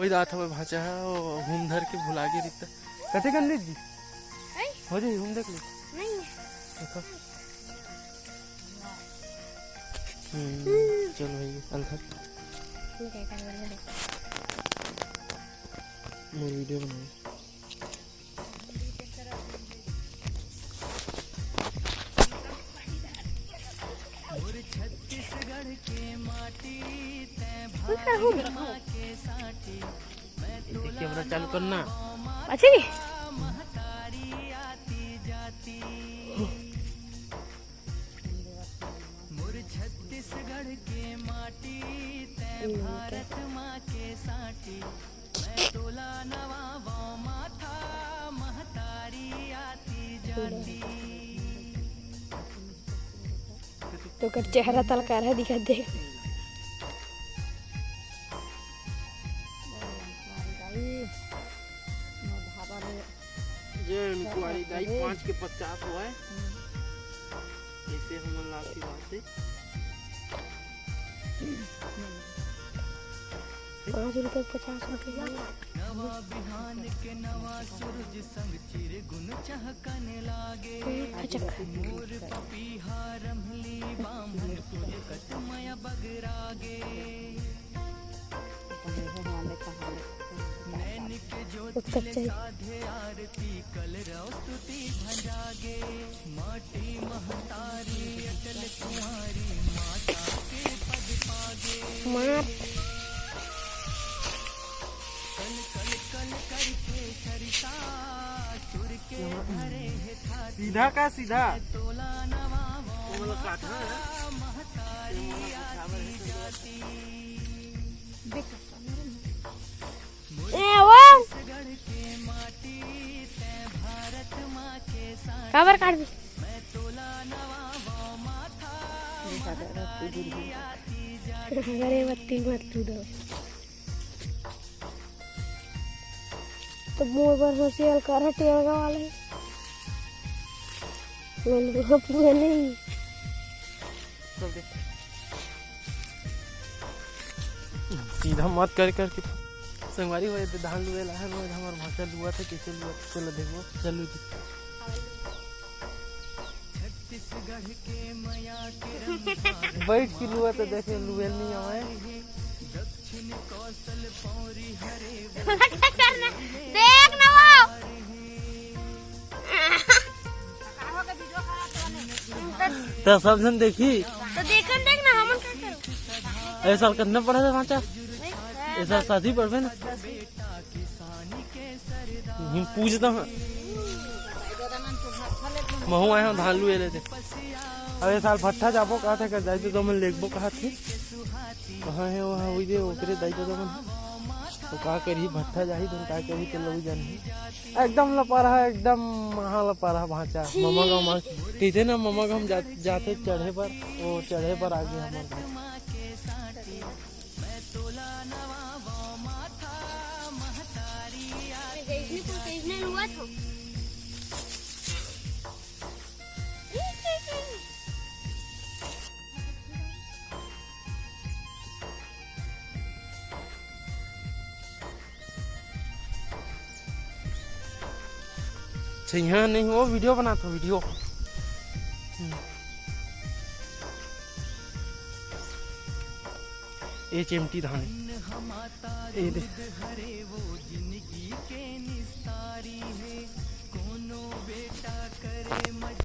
वही दात हमें भाचा है वो घूम धर के भुला के रिश्ता कथे कर जी हो जाए घूम देख ली देखो चल भाई अंदर मैं वीडियो बनाऊँ छत्तीसगढ़ के माटी कैमरा चालू करना अच्छा जी छत्तीसगढ़ के माटी भारत माँ के साटी मैं तोला नवाबो माथा महतारी आती जाती तो कर चेहरा तलकार है दिखा दे कुआरी दाई 5 के 50 हुआ है ऐसे हम लाती बात 5 रुपए 50 रुपया नवा बिहान के नवा सूरज संग चिर गुन चहकने लागे मोर पपीहा रमली बामन पुलकत मया बगरागे नैनिक ज्योति साधे आरती कल रौस्तुति भजागे माटी महतारी अटल कुंवारी माता के पद पागे मार कल कल कल करके सरिता सुर के भरे था सीधा का सीधा तोला नवाबो महतारी आती जाती काबर काट दी अरे बत्ती मत तू दो तो मुंह पर सोशल कर टेल का वाले मैंने तो पूरा नहीं सीधा मत कर करके संगवारी हो जाते धान लुए ला है हमार भाषा लुआ था कैसे लुआ चलो देखो चलो जी छत्तीसगढ़ के मया के बैठ के लुआ तो देखे लुए नहीं आए दक्षिण कौशल पौरी हरे देख ना वो तो सब जन देखी तो देखन देख ना हमन क्या करो ऐसा करना पड़ा था भाचा ऐसा शादी पड़वे ना हम पूछता हूँ महू आए हम धान लुए लेते अरे साल भट्ठा जाबो कहा था कर जाए तो मैं लेखबो कहा थे कहाँ है वहाँ हुई दे ओकरे दाई तो मन तो का करी भट्ठा जाही तुम का करी तो लोग जानी एकदम लपा रहा एकदम महा लपा रहा भाचा ममा गाँव कहते ना ममा गाँव जाते चढ़े पर वो चढ़े पर आगे हमारे यहाँ नहीं वो वीडियो बनाता वीडियो ये चिमटी धान ये दे